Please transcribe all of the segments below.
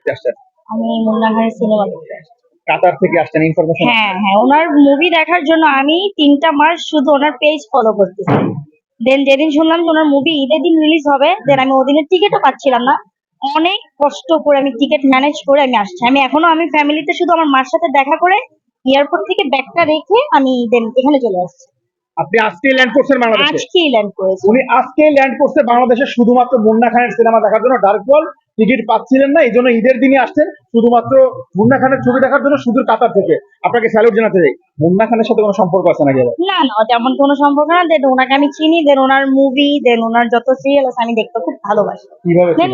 দেখতে আসছেন? আমি মুন্না খানের সিনেমা দেখতে আসছি। কাতার থেকে আসছেন ইনফরমেশন? হ্যাঁ হ্যাঁ, ওনার মুভি দেখার জন্য আমি 3টা মাস শুধু ওনার পেজ ফলো করতেছি। দেন যেদিন শুনলাম যে ওনার মুভি ঈদের দিন রিলিজ হবে, দেন আমি ওদিনের টিকিটও পাচ্ছিলাম না। অনেক কষ্ট করে আমি টিকিট ম্যানেজ করে আমি আসছি। আমি এখনো আমি ফ্যামিলিতে শুধু আমার মার সাথে দেখা করে এয়ারপোর্ট থেকে ব্যাগটা রেখে আমি দেন এখানে চলে আসছি। আপনি আজকে ল্যান্ড করছেন বাংলাদেশে? আজকেই ল্যান্ড করেছি। উনি আজকে ল্যান্ড করছে বাংলাদেশে শুধুমাত্র মুন্না খানের সিনেমা দেখার জন্য। ডার্ক ওয়াল টিকিট পাচ্ছিলেন না, এই জন্য ঈদের দিনই আসছেন শুধুমাত্র মুন্না খানের ছবি দেখার জন্য, শুধু কাতার থেকে। আপনাকে স্যালুট জানাতে চাই। মুন্না খানের সাথে কোনো সম্পর্ক আছে নাকি? না না, তেমন কোনো সম্পর্ক না। দেন ওনাকে আমি চিনি, দেন ওনার মুভি, দেন ওনার যত সিরিয়াল আছে আমি দেখতে খুব ভালোবাসি। কিভাবে দেন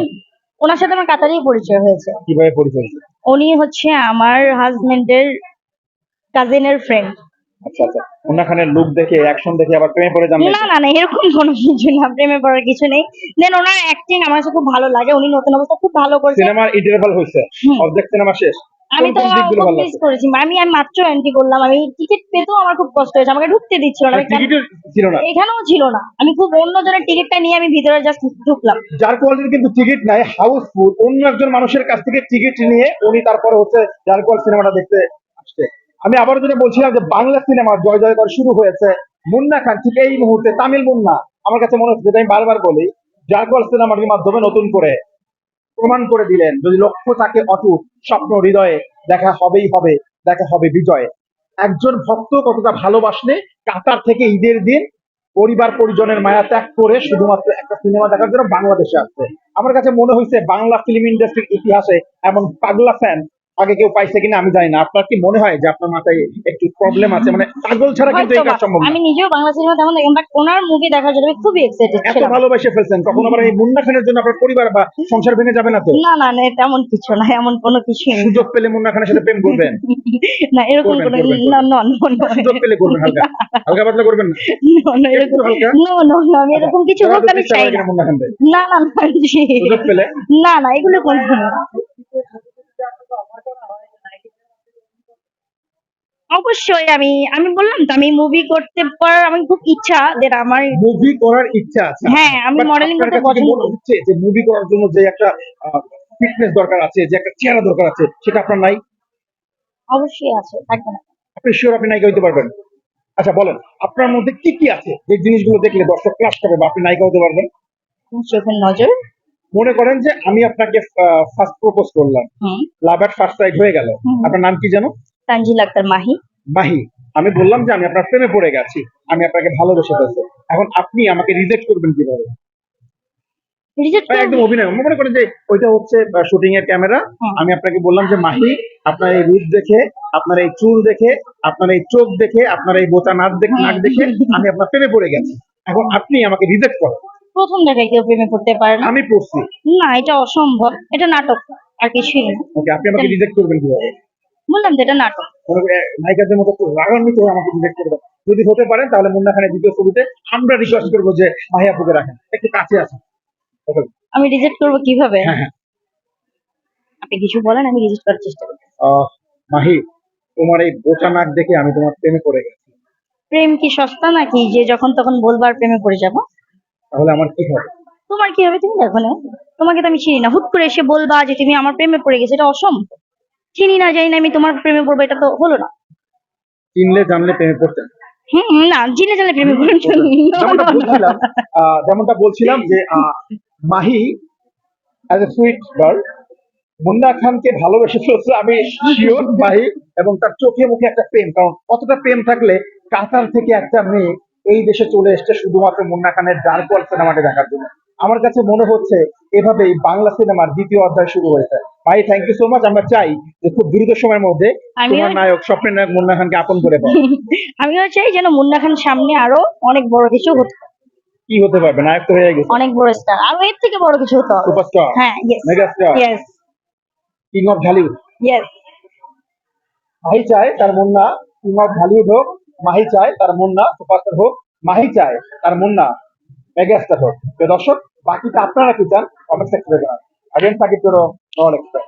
ওনার সাথে আমার কাতারেই পরিচয় হয়েছে। কিভাবে পরিচয় হয়েছে? উনি হচ্ছে আমার হাজবেন্ডের কাজিনের ফ্রেন্ড। আচ্ছা আচ্ছা, মুন্না খানের লুক দেখে, অ্যাকশন দেখে আবার প্রেমে পড়ে যান? না না না, এরকম কোনো কিছু না, প্রেমে পড়ার কিছু নেই। দেন ওনার অ্যাক্টিং আমার কাছে খুব ভালো লাগে, উনি নতুন অবস্থা খুব ভালো করছে। সিনেমার ইন্টারভাল হয়েছে, অর্ধেক সিনেমা শেষ। আমি তো কোন দিকগুলো ভালো মিস লাগছে? করেছি। আমি আমি মাত্র এন্ট্রি করলাম, আমি টিকিট পেতেও আমার খুব কষ্ট হয়েছে, আমাকে ঢুকতে দিচ্ছিল না। টিকিটও ছিল না? এখানেও ছিল না, আমি খুব অন্যজনের টিকিটটা নিয়ে আমি ভিতরে জাস্ট ঢুকলাম। যার কোয়ালিটির কিন্তু টিকিট নাই, হাউসফুল, অন্য একজন মানুষের কাছ থেকে টিকিট নিয়ে উনি তারপরে হচ্ছে যার কোয়াল সিনেমাটা দেখতে আসছে। আমি আবারও যেটা বলছিলাম যে বাংলা সিনেমা জয় জয়কার শুরু হয়েছে, মুন্না খান ঠিক এই মুহূর্তে তামিল মুন্না আমার কাছে মনে হচ্ছে, যেটা আমি বারবার বলি, যার কোয়াল সিনেমাটির মাধ্যমে নতুন করে প্রমাণ করে দিলেন, যদি লক্ষ্য থাকে অটুট, স্বপ্ন হৃদয়ে, দেখা হবেই হবে, দেখা হবে বিজয়। একজন ভক্ত কতটা ভালোবাসলে কাতার থেকে ঈদের দিন পরিবার পরিজনের মায়া ত্যাগ করে শুধুমাত্র একটা সিনেমা দেখার জন্য বাংলাদেশে আসছে। আমার কাছে মনে হয়েছে বাংলা ফিল্ম ইন্ডাস্ট্রির ইতিহাসে এমন পাগলা ফ্যান আগে কেউ পাইছে কিনা আমি জানি না। আপনার কি মনে হয় যে আপনার মাথায় একটু প্রবলেম আছে? মানে পাগল ছাড়া কিন্তু এই কাজ সম্ভব না। আমি নিজেও বাংলা সিনেমা তেমন দেখি, বাট ওনার মুভি দেখার জন্য আমি খুবই এক্সাইটেড এত ছিলাম। ভালোবাসে ফেলছেন, তখন আবার এই মুন্না খানের জন্য আপনার পরিবার বা সংসার ভেঙে যাবে না তো? না না না, তেমন কিছু না, এমন কোনো কিছু নেই। সুযোগ পেলে মুন্না খানের সাথে প্রেম করবেন? না এরকম করবেন, কোনো করবেন, না করবেন। না না সুযোগ পেলে করবেন, হালকা হালকা পাতলা করবেন না? না, এরকম একটু হালকা। না না না, আমি এরকম কিছু ধরা হোক ধরতে আমি ইচ্ছা চাই করে না। কিনা মুন্না খান ভাই? না না না জি। সুযোগ পেলে? না না, এগুলো কোনো অবশ্যই আমি আমি বললাম তো আমি মুভি করতে পারার আমি খুব ইচ্ছা, যেটা আমার। মুভি করার ইচ্ছা আছে? হ্যাঁ, আমি বাট মডেলিং আপনার করতে কাছে কি পছন্দ মনে করি। হচ্ছে যে মুভি করার জন্য যে একটা ফিটনেস দরকার আছে, যে একটা চেহারা দরকার আছে, সেটা আপনার নাই? অবশ্যই আছে, থাকবে না। আপনি শিওর আপনি নায়িকা হইতে পারবেন? আচ্ছা বলেন, আপনার মধ্যে কি কি আছে যে জিনিসগুলো দেখলে দর্শক ক্লাস করবে বা আপনি নায়িকা হতে পারবেন? চোখের নজর। মনে করেন যে আমি আপনাকে ফার্স্ট প্রপোজ করলাম, হুম লাভ এট ফার্স্ট সাইট হয়ে গেল। হুম। আপনার নাম কি যেন? তানজিল আক্তার মাহি। মাহি। আমি বললাম যে আমি আপনার প্রেমে পড়ে গেছি, আমি আপনাকে ভালোবেসে ফেলছি। এখন আপনি আমাকে রিজেক্ট করবেন কিভাবে? রিজেক্ট একদম অভিনয়, মনে করেন যে ওইটা হচ্ছে শুটিং এর ক্যামেরা। আমি আপনাকে বললাম যে মাহি, আপনার এই রূপ দেখে, আপনার এই চুল দেখে, আপনার এই চোখ দেখে, আপনার এই বোচা নাক দেখে আমি আপনার প্রেমে পড়ে গেছি। এখন আপনি আমাকে রিজেক্ট করেন। প্রথম দেখায় কেউ প্রেমে পড়তে পারে না। আমি পড়ছি। না, এটা অসম্ভব, এটা নাটক, আর কিছুই না। ওকে, আপনি আমাকে রিজেক্ট করবেন কিভাবে? বললাম তো এটা নাটক। মনে করেন নায়িকাদের মতো একটু রাগান্বিত হয়ে আমাকে রিজেক্ট করবেন। যদি হতে পারেন তাহলে মুন্না খানের দ্বিতীয় ছবিতে আমরা রিকোয়েস্ট করবো যে মাহি আপুকে রাখেন, একটু কাছে আসেন। Okay? আমি রিজেক্ট করবো কিভাবে? হ্যাঁ হ্যাঁ। আপনি কিছু বলেন, আমি রিজেক্ট করার চেষ্টা করি। মাহি, তোমার এই বোচা নাক দেখে আমি তোমার প্রেমে পড়ে গেছি। প্রেম কি সস্তা নাকি যে যখন তখন বলবার প্রেমে পড়ে যাবো? তাহলে আমার কি হবে? তোমার কি হবে তুমি দেখো না। তোমাকে তো আমি চিনি না, হুট করে এসে বলবা যে তুমি আমার প্রেমে পড়ে গেছো, এটা অসম্ভব। চিনি না জানি না আমি তোমার প্রেমে পড়বো, এটা তো হলো না। চিনলে জানলে প্রেমে পড়তেন? না, জিনে জানলে প্রেমে পড়ে যেমনটা বলছিলাম যে Mahi as a sweet girl Munna খানকে ভালোবেসে ফেলছে, আমি শিওর মাহি। এবং তার চোখে মুখে একটা প্রেম, কারণ কতটা প্রেম থাকলে কাতার থেকে একটা মেয়ে এই দেশে চলে এসছে শুধুমাত্র মুন্না খানের ডার্ক ওয়ার্ল্ড সিনেমাটি দেখার জন্য। আমার কাছে মনে হচ্ছে এভাবেই বাংলা সিনেমার দ্বিতীয় অধ্যায় শুরু হয়েছে। ভাই থ্যাংক ইউ সো মাচ। আমরা চাই যে খুব দ্রুত সময়ের মধ্যে তোমার নায়ক, স্বপ্নের নায়ক মুন্না খানকে আপন করে পাও। আমিও চাই যেন মুন্না খান সামনে আরো অনেক বড় কিছু হতে। কি হতে পারবে? নায়ক তো হয়ে গেছে, অনেক বড় স্টার, আরো এর থেকে বড় কিছু হতে হবে। সুপারস্টার, হ্যাঁ, yes mega star, yes king of Dhallywood. Yes. Mahi চায় তার মুন্না কিং অফ ঢালিউড হোক, মাহি চায় তার মুন্না সুপারস্টার হোক, মাহি চায় তার মুন্না মেগাস্টার হোক। তো দর্শক, বাকিটা আপনারা কি চান কমেন্ট সেকশনে জানান। আগেন সাকিব টুরো, নল এক্সপ্রেস।